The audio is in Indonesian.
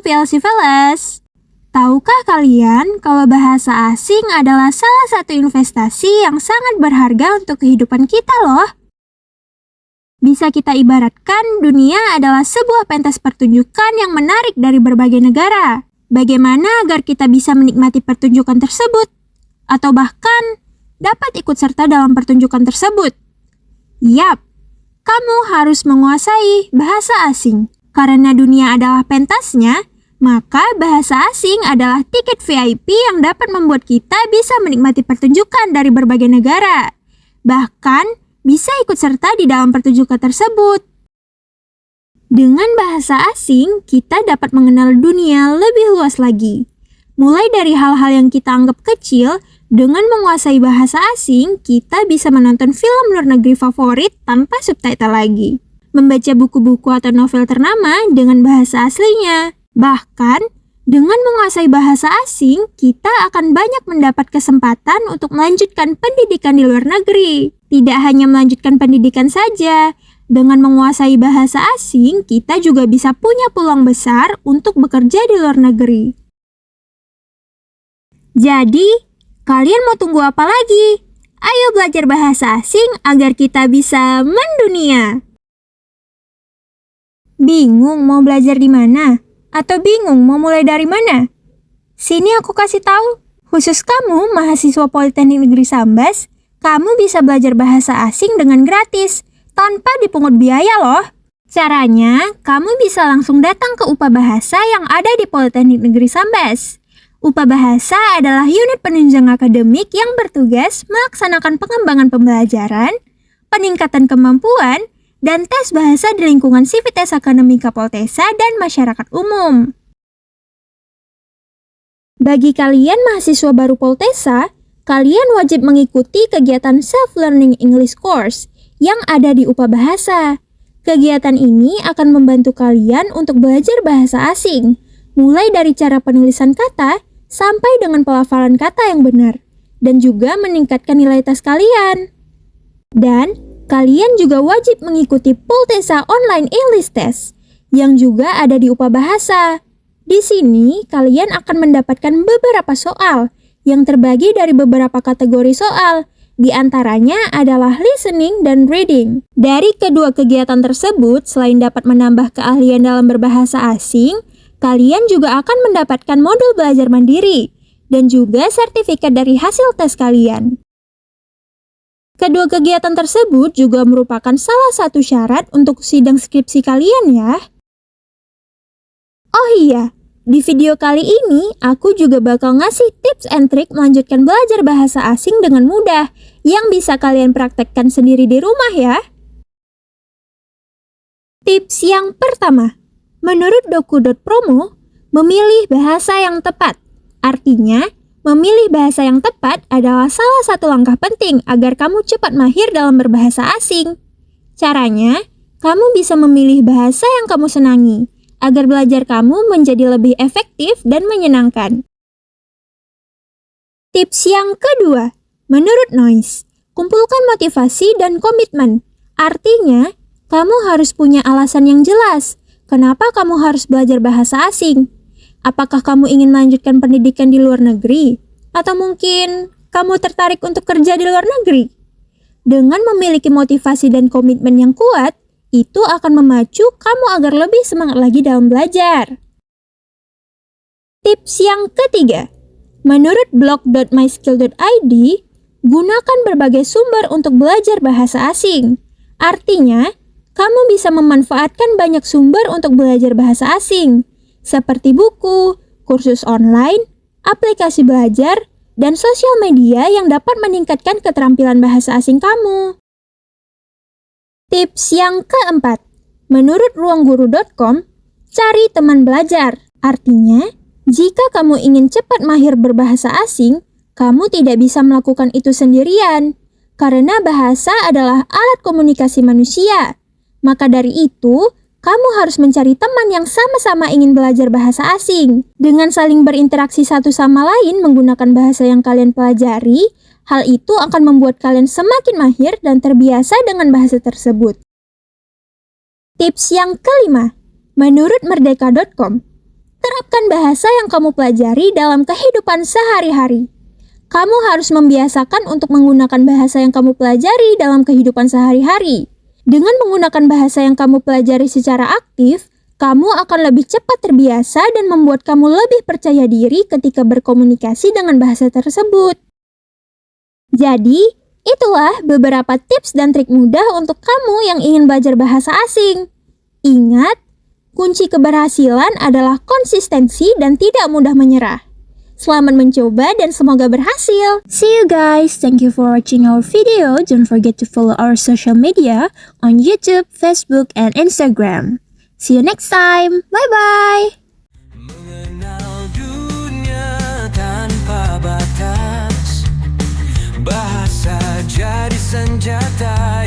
PLC Fellas. Tahukah kalian kalau bahasa asing adalah salah satu investasi yang sangat berharga untuk kehidupan kita loh? Bisa kita ibaratkan dunia adalah sebuah pentas pertunjukan yang menarik dari berbagai negara. Bagaimana agar kita bisa menikmati pertunjukan tersebut? Atau bahkan dapat ikut serta dalam pertunjukan tersebut? Yap, kamu harus menguasai bahasa asing. Karena dunia adalah pentasnya, maka bahasa asing adalah tiket VIP yang dapat membuat kita bisa menikmati pertunjukan dari berbagai negara. Bahkan, bisa ikut serta di dalam pertunjukan tersebut. Dengan bahasa asing, kita dapat mengenal dunia lebih luas lagi. Mulai dari hal-hal yang kita anggap kecil, dengan menguasai bahasa asing, kita bisa menonton film luar negeri favorit tanpa subtitle lagi. Membaca buku-buku atau novel ternama dengan bahasa aslinya. Bahkan, dengan menguasai bahasa asing, kita akan banyak mendapat kesempatan untuk melanjutkan pendidikan di luar negeri. Tidak hanya melanjutkan pendidikan saja, dengan menguasai bahasa asing, kita juga bisa punya peluang besar untuk bekerja di luar negeri. Jadi, kalian mau tunggu apa lagi? Ayo belajar bahasa asing agar kita bisa mendunia. Bingung mau belajar di mana? Atau bingung mau mulai dari mana? Sini aku kasih tahu. Khusus kamu, mahasiswa Politeknik Negeri Sambas, kamu bisa belajar bahasa asing dengan gratis, tanpa dipungut biaya loh. Caranya, kamu bisa langsung datang ke UPA Bahasa yang ada di Politeknik Negeri Sambas. UPA Bahasa adalah unit penunjang akademik yang bertugas melaksanakan pengembangan pembelajaran, peningkatan kemampuan, dan tes bahasa di lingkungan Sivitas Akademika Poltesa dan masyarakat umum. Bagi kalian mahasiswa baru Poltesa, kalian wajib mengikuti kegiatan Self-Learning English Course yang ada di UPA Bahasa. Kegiatan ini akan membantu kalian untuk belajar bahasa asing, mulai dari cara penulisan kata sampai dengan pelafalan kata yang benar, dan juga meningkatkan nilai tes kalian. Dan kalian juga wajib mengikuti Poltesa Online English Test yang juga ada di UPA Bahasa. Di sini, kalian akan mendapatkan beberapa soal yang terbagi dari beberapa kategori soal. Di antaranya adalah listening dan reading. Dari kedua kegiatan tersebut, selain dapat menambah keahlian dalam berbahasa asing, kalian juga akan mendapatkan modul belajar mandiri dan juga sertifikat dari hasil tes kalian. Kedua kegiatan tersebut juga merupakan salah satu syarat untuk sidang skripsi kalian ya. Oh iya, di video kali ini aku juga bakal ngasih tips and trik melanjutkan belajar bahasa asing dengan mudah yang bisa kalian praktekkan sendiri di rumah ya. Tips yang pertama, menurut doku.promo, memilih bahasa yang tepat. Artinya, memilih bahasa yang tepat adalah salah satu langkah penting agar kamu cepat mahir dalam berbahasa asing. Caranya, kamu bisa memilih bahasa yang kamu senangi, agar belajar kamu menjadi lebih efektif dan menyenangkan. Tips yang kedua, menurut Noise, kumpulkan motivasi dan komitmen. Artinya, kamu harus punya alasan yang jelas. Kenapa kamu harus belajar bahasa asing? Apakah kamu ingin melanjutkan pendidikan di luar negeri? Atau mungkin kamu tertarik untuk kerja di luar negeri? Dengan memiliki motivasi dan komitmen yang kuat, itu akan memacu kamu agar lebih semangat lagi dalam belajar. Tips yang ketiga, menurut blog.myskill.id, gunakan berbagai sumber untuk belajar bahasa asing. Artinya, kamu bisa memanfaatkan banyak sumber untuk belajar bahasa asing, seperti buku, kursus online, aplikasi belajar, dan sosial media yang dapat meningkatkan keterampilan bahasa asing kamu. Tips yang keempat, menurut ruangguru.com, cari teman belajar. Artinya, jika kamu ingin cepat mahir berbahasa asing, kamu tidak bisa melakukan itu sendirian, karena bahasa adalah alat komunikasi manusia. Maka dari itu, kamu harus mencari teman yang sama-sama ingin belajar bahasa asing. Dengan saling berinteraksi satu sama lain menggunakan bahasa yang kalian pelajari, hal itu akan membuat kalian semakin mahir dan terbiasa dengan bahasa tersebut. Tips yang kelima, menurut merdeka.com, terapkan bahasa yang kamu pelajari dalam kehidupan sehari-hari. Kamu harus membiasakan untuk menggunakan bahasa yang kamu pelajari dalam kehidupan sehari-hari. Dengan menggunakan bahasa yang kamu pelajari secara aktif, kamu akan lebih cepat terbiasa dan membuat kamu lebih percaya diri ketika berkomunikasi dengan bahasa tersebut. Jadi, itulah beberapa tips dan trik mudah untuk kamu yang ingin belajar bahasa asing. Ingat, kunci keberhasilan adalah konsistensi dan tidak mudah menyerah. Selamat mencoba dan semoga berhasil. See you guys. Thank you for watching our video. Don't forget to follow our social media on YouTube, Facebook, and Instagram. See you next time. Bye-bye. Mengenal dunia tanpa batas, bahasa jadi senjata